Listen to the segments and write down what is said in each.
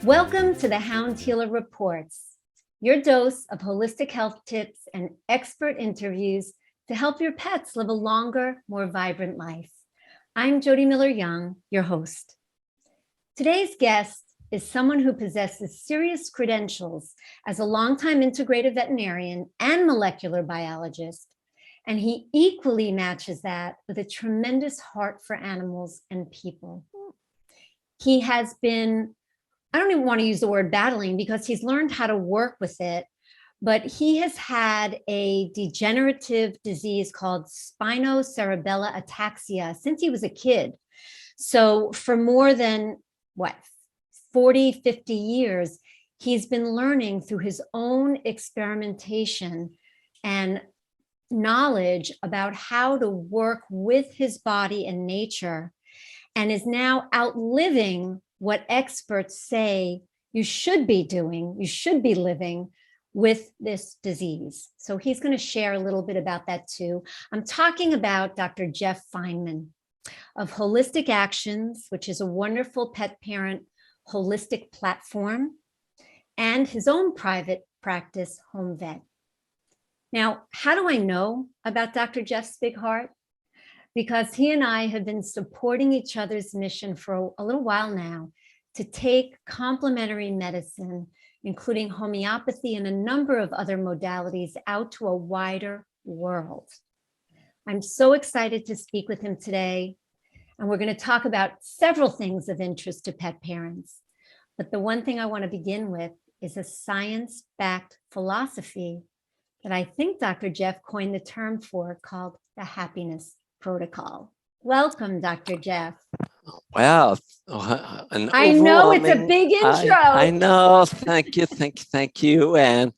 Welcome to the Hound Healer Reports, your dose of holistic health tips and expert interviews to help your pets live a longer, more vibrant life. I'm Jody Miller-Young, your host. Today's guest is someone who possesses serious credentials as a longtime integrative veterinarian and molecular biologist, and he equally matches that with a tremendous heart for animals and people. He has been, I don't even want to use the word battling because he's learned how to work with it, but he has had a degenerative disease called Spinocerebellar ataxia since he was a kid. So for more than 40, 50 years, he's been learning through his own experimentation and knowledge about how to work with his body and nature, and is now outliving what experts say you should be doing, you should be living with this disease. So he's going to share a little bit about that too. I'm talking about Dr. Jeff Feinman of Holistic Actions, which is a wonderful pet parent holistic platform, and his own private practice, Home Vet. Now, how do I know about Dr. Jeff's big heart? Because he and I have been supporting each other's mission for a little while now to take complementary medicine, including homeopathy and a number of other modalities, out to a wider world. I'm so excited to speak with him today, and we're going to talk about several things of interest to pet parents. But the one thing I want to begin with is a science-backed philosophy that I think Dr. Jeff coined the term for, called the happiness protocol. Welcome, Dr. Jeff. Wow. I know it's a big intro. I know. Thank you. And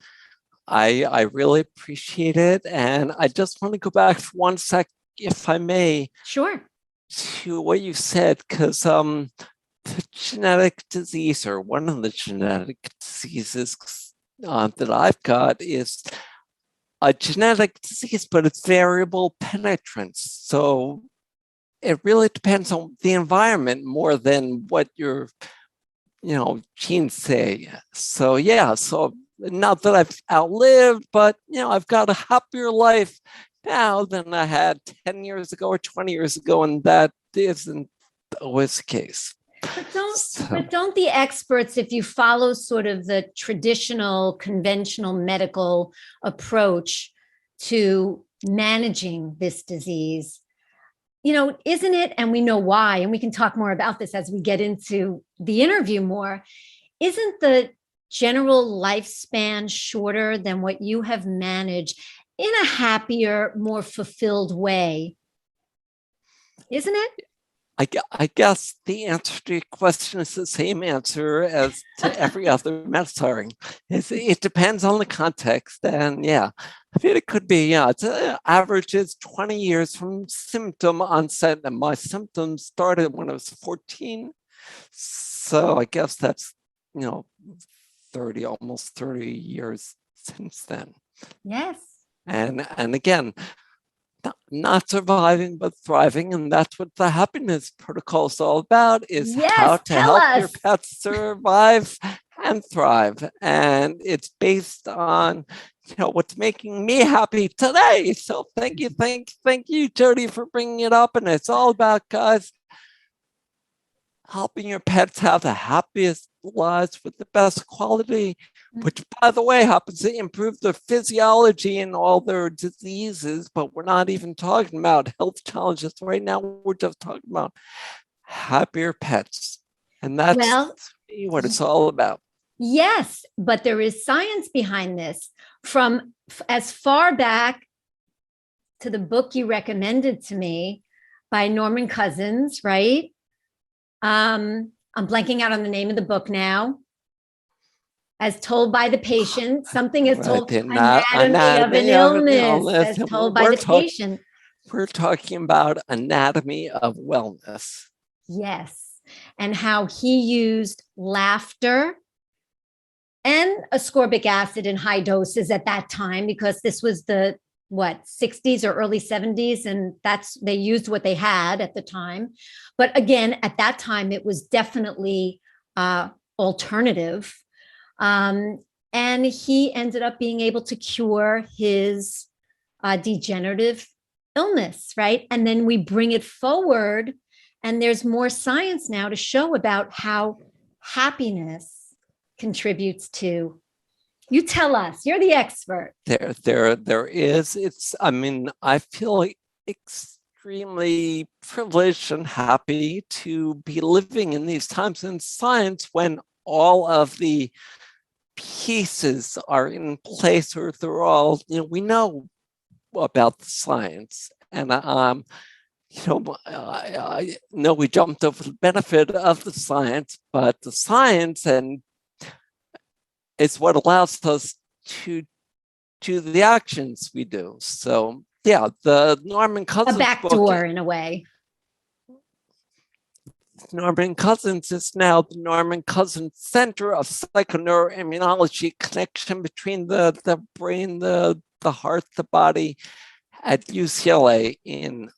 I really appreciate it. And I just want to go back for 1 sec, if I may. Sure. To what you said, because the genetic disease, or one of the genetic diseases that I've got, is a genetic disease, but it's variable penetrance. So it really depends on the environment more than what your, genes say. So yeah, so not that I've outlived, but I've got a happier life now than I had 10 years ago or 20 years ago, and that isn't always the case. But don't the experts, if you follow sort of the traditional, conventional medical approach to managing this disease, isn't it, and we know why, and we can talk more about this as we get into the interview more, isn't the general lifespan shorter than what you have managed in a happier, more fulfilled way? Isn't it? I guess the answer to your question is the same answer as to every other medicine. It depends on the context. And yeah, I mean, it could be, it's average is 20 years from symptom onset. And my symptoms started when I was 14. So I guess that's, almost 30 years since then. Yes. And again, not surviving, but thriving. And that's what the happiness protocol is all about, is how to help your pets survive and thrive. And it's based on, what's making me happy today. So thank you, Jody, for bringing it up. And it's all about, guys, helping your pets have the happiest lives with the best quality, which, by the way, happens to improve their physiology and all their diseases. But we're not even talking about health challenges right now. We're just talking about happier pets. And that's what it's all about. Yes, but there is science behind this. From as far back to the book you recommended to me by Norman Cousins, right? I'm blanking out on the name of the book now. As told by the patient, something is told, anatomy of an illness, as told by the patient. We're talking about anatomy of wellness. Yes, and how he used laughter and ascorbic acid in high doses at that time, because this was the what, 60s or early 70s, and they used what they had at the time. But again, at that time, it was definitely alternative. And he ended up being able to cure his degenerative illness, right? And then we bring it forward, and there's more science now to show about how happiness contributes to. You tell us, you're the expert. There is. I feel extremely privileged and happy to be living in these times in science when all of the pieces are in place, or they're all, we know about the science. And I know we jumped over the benefit of the science, but the science is what allows us to do the actions we do. So yeah, the Norman Cousins a backdoor in a way. Norman Cousins is now the Norman Cousins Center of Psychoneuroimmunology, connection between the brain, the heart, the body, at UCLA in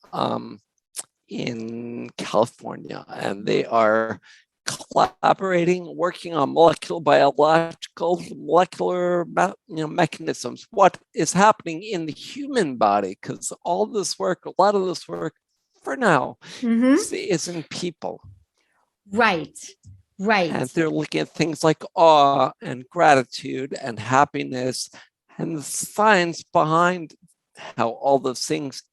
California. And they are collaborating, working on molecular mechanisms, what is happening in the human body, because a lot of this work for now is in people. Right. And they're looking at things like awe and gratitude and happiness and the science behind how all those things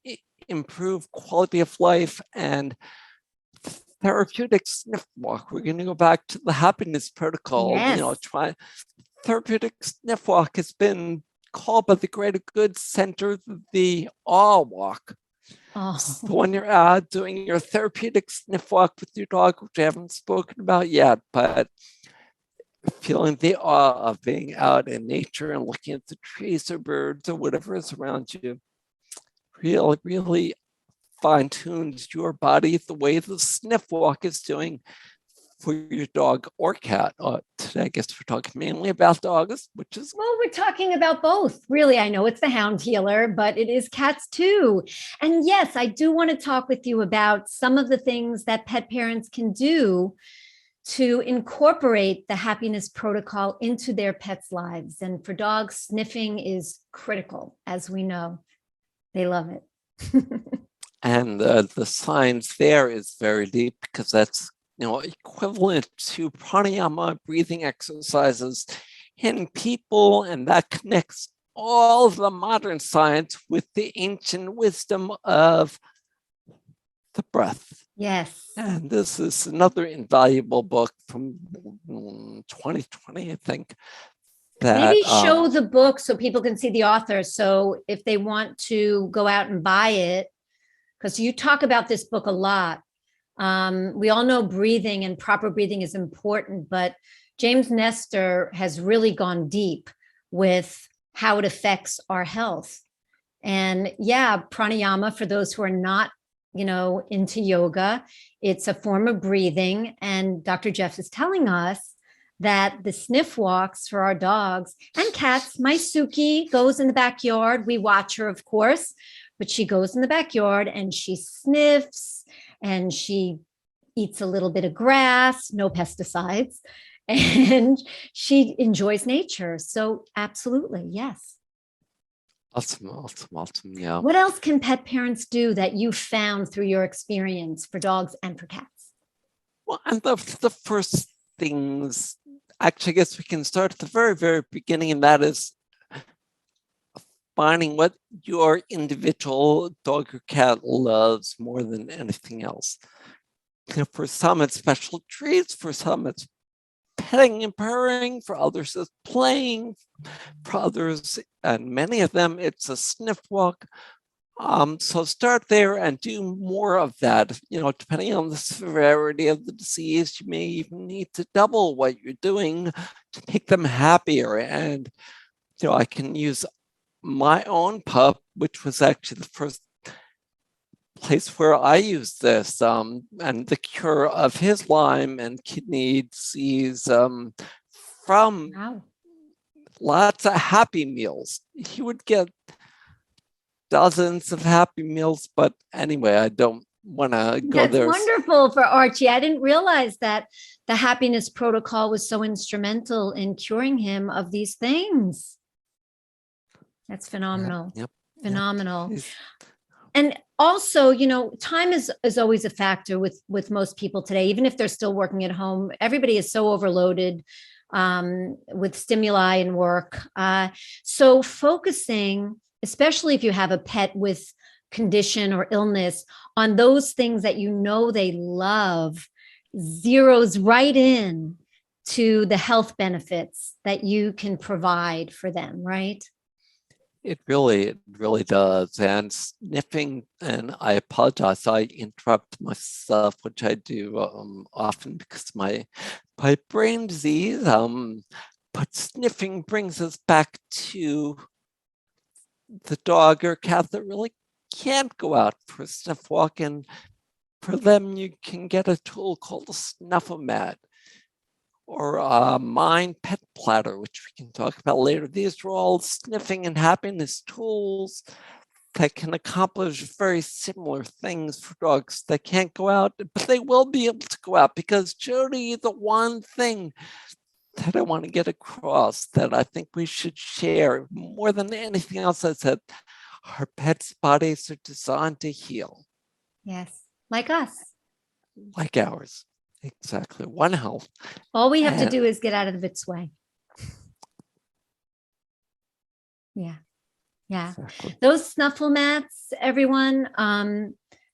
improve quality of life. And therapeutic sniff walk, we're going to go back to the happiness protocol. Yes. Therapeutic sniff walk has been called by the Greater Good Center the awe walk. So when you're out doing your therapeutic sniff walk with your dog, which I haven't spoken about yet, but feeling the awe of being out in nature and looking at the trees or birds or whatever is around you, really, really fine-tunes your body the way the sniff walk is doing for your dog or cat. Today, I guess we're talking mainly about dogs, which is... Well, we're talking about both. Really, I know it's the Hound Healer, but it is cats too. And yes, I do want to talk with you about some of the things that pet parents can do to incorporate the happiness protocol into their pets' lives. And for dogs, sniffing is critical, as we know. They love it. And the science there is very deep, because that's equivalent to pranayama breathing exercises in people, and that connects all of the modern science with the ancient wisdom of the breath. Yes. And this is another invaluable book from 2020, I think. Maybe show the book so people can see the author. So if they want to go out and buy it, because you talk about this book a lot. We all know breathing and proper breathing is important, but James Nestor has really gone deep with how it affects our health. And yeah, pranayama, for those who are not, into yoga, it's a form of breathing. And Dr. Jeff is telling us that the sniff walks for our dogs and cats, my Suki goes in the backyard. We watch her, of course, but she goes in the backyard and she sniffs and she eats a little bit of grass, no pesticides, and she enjoys nature. So absolutely, yes. Awesome. Yeah. What else can pet parents do that you found through your experience for dogs and for cats? Well, and the first things, actually, I guess we can start at the very, very beginning, and that is finding what your individual dog or cat loves more than anything else. For some, it's special treats. For some, it's petting and purring. For others, it's playing. For others, and many of them, it's a sniff walk. So start there and do more of that. Depending on the severity of the disease, you may even need to double what you're doing to make them happier. And I can use my own pup, which was actually the first place where I used this, and the cure of his Lyme and kidney disease from lots of Happy Meals. He would get dozens of Happy Meals, but anyway, I don't want to go That's there. wonderful for Archie. I didn't realize that the happiness protocol was so instrumental in curing him of these things. That's phenomenal. Yep. Phenomenal. Yep. And also, time is always a factor with most people today, even if they're still working at home. Everybody is so overloaded with stimuli and work. So focusing, especially if you have a pet with condition or illness, on those things that they love, zeroes right in to the health benefits that you can provide for them, right? It really does. And sniffing, and I apologize, I interrupt myself, which I do often because of my brain disease. But sniffing brings us back to the dog or cat that really can't go out for a sniff walk. And for them, you can get a tool called a Snuff-O-Mat or a Mind Pet Platter, which we can talk about later. These are all sniffing and happiness tools that can accomplish very similar things for dogs that can't go out, but they will be able to go out because, Jody, the one thing that I want to get across that I think we should share more than anything else is that our pets' bodies are designed to heal. Yes, like us. Like ours. Exactly. One health. All we have to do is get out of its way. Yeah. Yeah. Exactly. Those snuffle mats, everyone,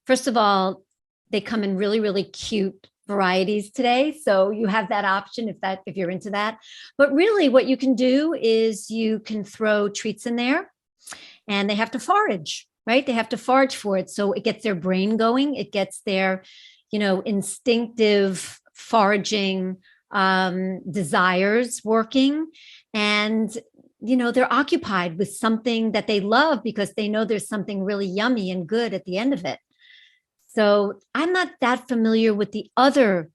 first of all, they come in really, really cute varieties today. So you have that option if you're into that. But really what you can do is you can throw treats in there and they have to forage, right? They have to forage for it. So it gets their brain going. It gets their, instinctive foraging desires working. And they're occupied with something that they love because they know there's something really yummy and good at the end of it. So I'm not that familiar with the other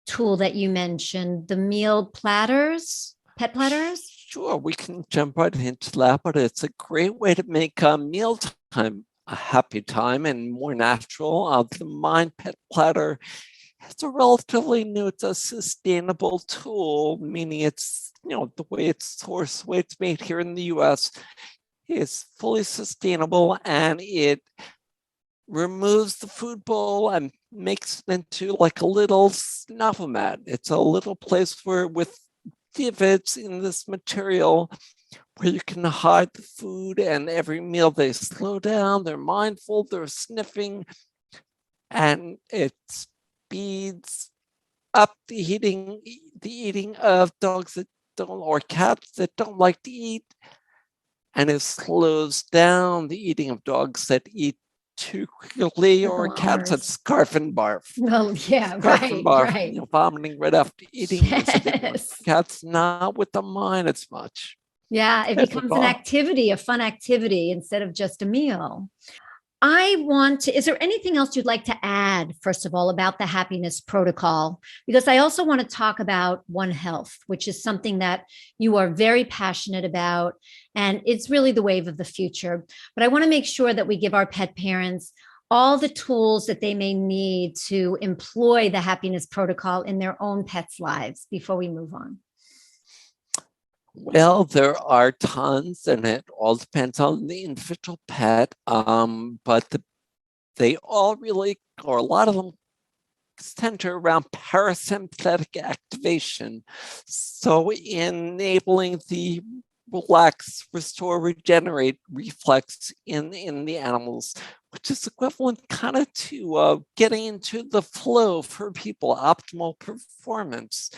tool that you mentioned, the meal platters, pet platters. Sure, we can jump right into that, but it's a great way to make mealtime a happy time and more natural. The Mind Pet Platter, it's a relatively new, it's a sustainable tool, meaning it's, the way it's sourced, the way it's made here in the US is fully sustainable, and it removes the food bowl and makes it into like a little Snuff-O-Mat. It's a little place where with divots in this material where you can hide the food, and every meal they slow down, they're mindful, they're sniffing, and it speeds up the eating of dogs that don't, or cats that don't like to eat, and it slows down the eating of dogs that eat too quickly, or cats that scarf and barf. Oh, yeah, scarf right, and barf, right. Vomiting right after eating. Yes. Cats not with the mind as much. Yeah, it becomes an activity, a fun activity instead of just a meal. Is there anything else you'd like to add, first of all, about the happiness protocol? Because I also want to talk about One Health, which is something that you are very passionate about, and it's really the wave of the future. But I want to make sure that we give our pet parents all the tools that they may need to employ the happiness protocol in their own pets' lives before we move on. Well, there are tons, and it all depends on the individual pet. But they all really, or a lot of them, center around parasympathetic activation. So enabling the relax, restore, regenerate reflex in the animals, which is equivalent kind of to getting into the flow for people, optimal performance.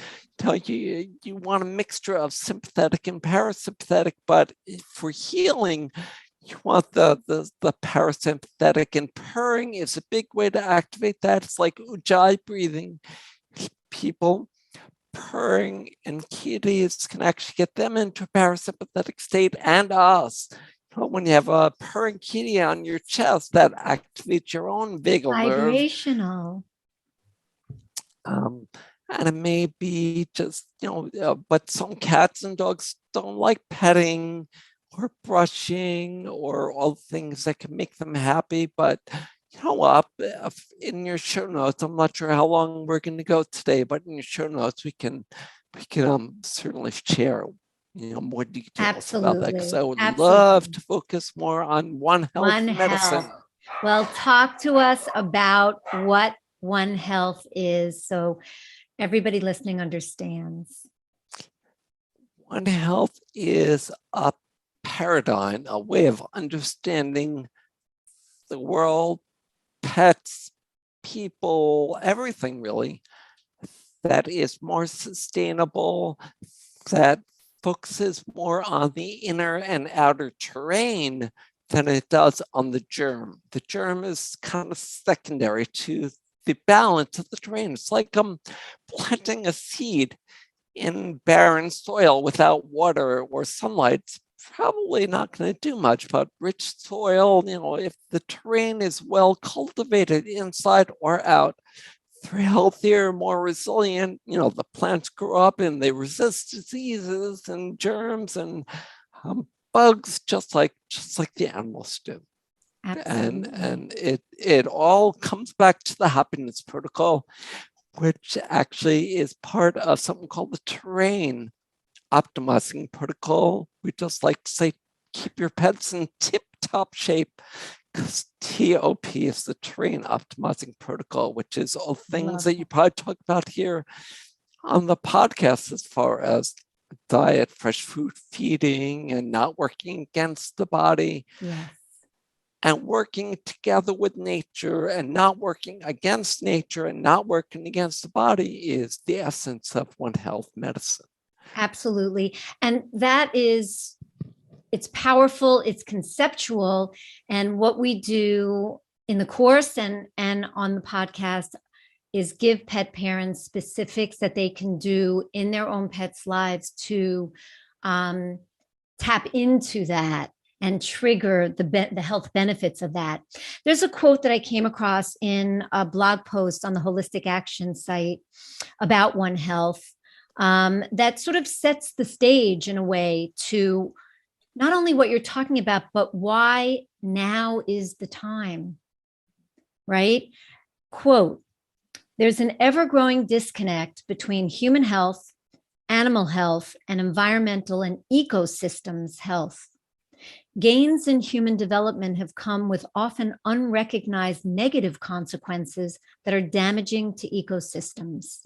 You want a mixture of sympathetic and parasympathetic, but for healing, you want the parasympathetic, and purring is a big way to activate that. It's like ujjayi breathing. People purring and kitties can actually get them into a parasympathetic state, and us. When you have a purring kitty on your chest, that activates your own vagal nerve. Vibrational. And it may be just, but some cats and dogs don't like petting or brushing or all things that can make them happy. But you know what? In your show notes, I'm not sure how long we're going to go today, but in your show notes, we can certainly share more details about that, because Absolutely. I would love Absolutely. to focus more on One Health One medicine. Health. Well, talk to us about what One Health is so everybody listening understands. One Health is a paradigm, a way of understanding the world, pets, people, everything really, that is more sustainable, that focuses more on the inner and outer terrain than it does on the germ. The germ is kind of secondary to the balance of the terrain. It's like planting a seed in barren soil without water or sunlight. It's probably not going to do much, but rich soil, if the terrain is well cultivated inside or out, they're healthier, more resilient. The plants grow up and they resist diseases and germs and bugs, just like the animals do. Absolutely. And it all comes back to the happiness protocol, which actually is part of something called the terrain optimizing protocol. We just like to say, keep your pets in tip-top shape, because TOP is the terrain optimizing protocol, which is all things that you probably talk about here on the podcast, as far as diet, fresh food feeding, and not working against the body. Yes. And working together with nature and not working against nature and not working against the body is the essence of One Health medicine. Absolutely. And it's powerful, it's conceptual. And what we do in the course and on the podcast is give pet parents specifics that they can do in their own pets' lives to tap into that and trigger the health benefits of that. There's a quote that I came across in a blog post on the Holistic Action site about One Health that sort of sets the stage in a way to not only what you're talking about, but why now is the time, right? Quote, there's an ever-growing disconnect between human health, animal health, and environmental and ecosystems health. Gains in human development have come with often unrecognized negative consequences that are damaging to ecosystems.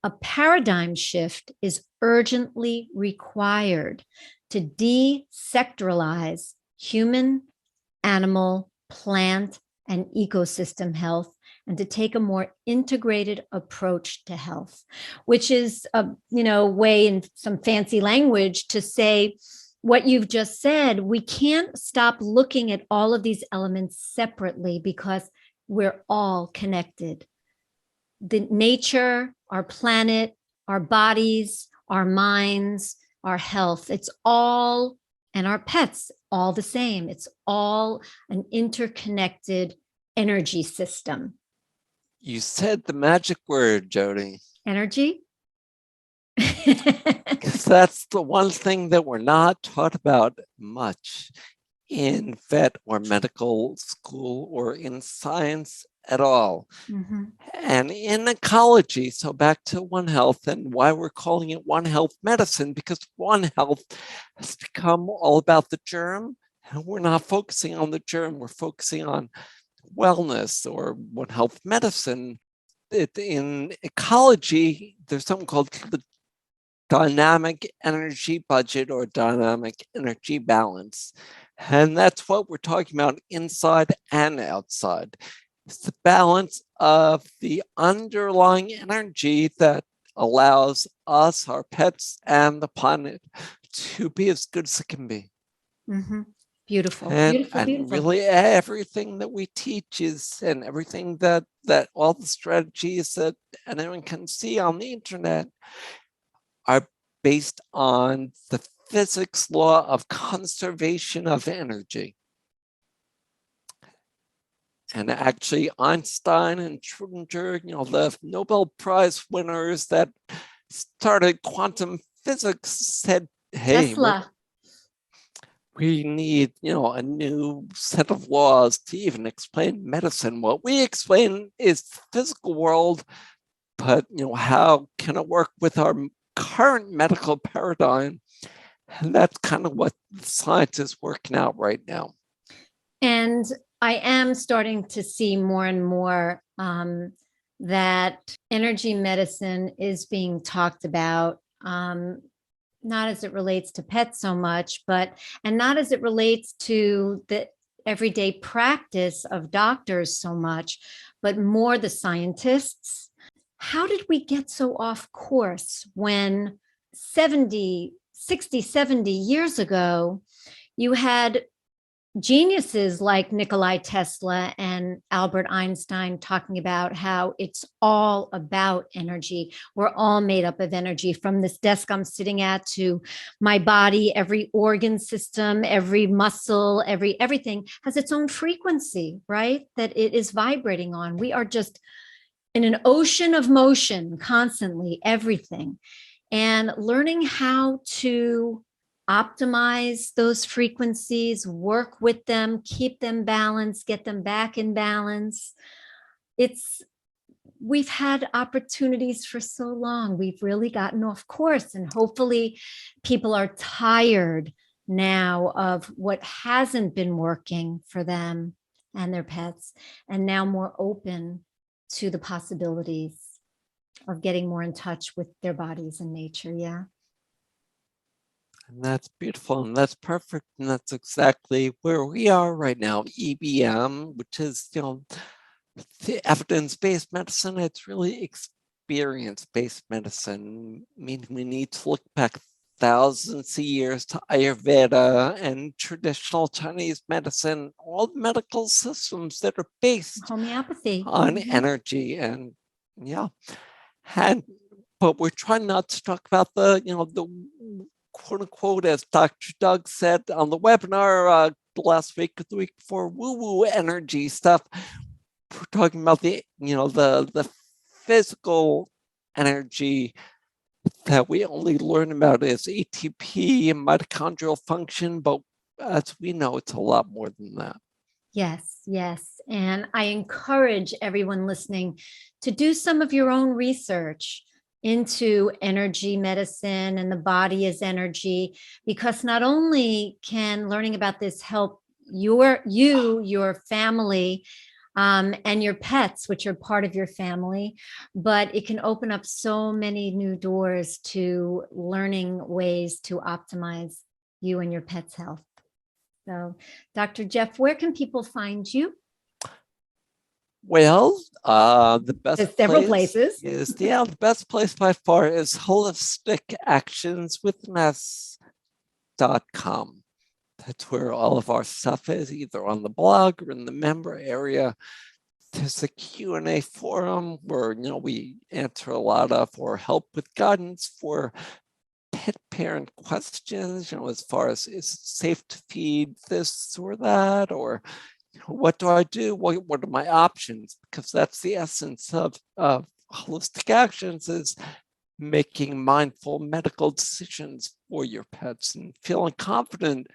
A paradigm shift is urgently required to desectoralize human, animal, plant, and ecosystem health, and to take a more integrated approach to health, which is a way in some fancy language to say what you've just said. We can't stop looking at all of these elements separately because we're all connected. The nature, our planet, our bodies, our minds, our health, it's all, and our pets, all the same. It's all an interconnected energy system. You said the magic word, Jody. Energy? Because that's the one thing that we're not taught about much in vet or medical school or in science at all. Mm-hmm. And in ecology, so back to One Health and why we're calling it One Health medicine, because One Health has become all about the germ, and we're not focusing on the germ, we're focusing on wellness or One Health medicine. In ecology, there's something called the dynamic energy budget or dynamic energy balance. And that's what we're talking about inside and outside. It's the balance of the underlying energy that allows us, our pets, and the planet to be as good as it can be. Mm-hmm. Beautiful. And Beautiful. really everything that we teach is, and everything that all the strategies that anyone can see on the internet are based on the physics law of conservation of energy. And actually Einstein and Schrödinger, the Nobel Prize winners that started quantum physics said, hey, Tesla. we need, a new set of laws to even explain medicine. What we explain is the physical world, but, how can it work with our current medical paradigm? And that's kind of what science is working out right now. And I am starting to see more and more that energy medicine is being talked about, not as it relates to pets so much, and not as it relates to the everyday practice of doctors so much, but more the scientists. How did we get so off course when 60, 70 years ago, you had geniuses like Nikola Tesla and Albert Einstein talking about how it's all about energy. We're all made up of energy, from this desk I'm sitting at to my body. Every organ system, every muscle, everything has its own frequency, right? That it is vibrating on. We are just in an ocean of motion constantly, everything. And learning how to optimize those frequencies, work with them, keep them balanced, get them back in balance. We've had opportunities for so long. We've really gotten off course, and hopefully people are tired now of what hasn't been working for them and their pets, and now more open to the possibilities of getting more in touch with their bodies and nature. Yeah. And that's beautiful, and that's perfect, and that's exactly where we are right now. EBM, which is, the evidence-based medicine, it's really experience-based medicine, meaning we need to look back thousands of years to Ayurveda and traditional Chinese medicine, all the medical systems that are based homeopathy on energy. And but we're trying not to talk about the quote unquote, as Dr. Doug said on the webinar last week or the week before, woo-woo energy stuff. We're talking about the physical energy that we only learn about as ATP and mitochondrial function, but as we know, it's a lot more than that. Yes, yes. And I encourage everyone listening to do some of your own research into energy medicine and the body as energy, because not only can learning about this help your family, and your pets, which are part of your family, but it can open up so many new doors to learning ways to optimize you and your pet's health. So, Dr. Jeff, where can people find you? Well, the best There's several places. The best place by far is holisticactionswithness.com. That's where all of our stuff is, either on the blog or in the member area. There's a Q&A forum where, we answer a lot of or help with guidance for pet parent questions, as far as is it safe to feed this or that, or what do I do? What are my options? Because that's the essence of holistic actions, is making mindful medical decisions for your pets and feeling confident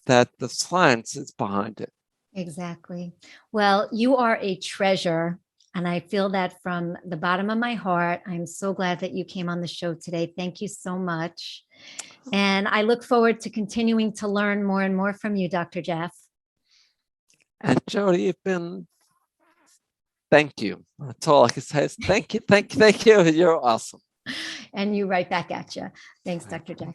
that the science is behind it. Exactly. Well, you are a treasure, and I feel that from the bottom of my heart. I'm so glad that you came on the show today. Thank you so much. And I look forward to continuing to learn more and more from you, Dr. Jeff. And Jody, thank you. That's all I can say is thank you, thank you, thank you. You're awesome. And you right back at you. Thanks, Dr. Jeff.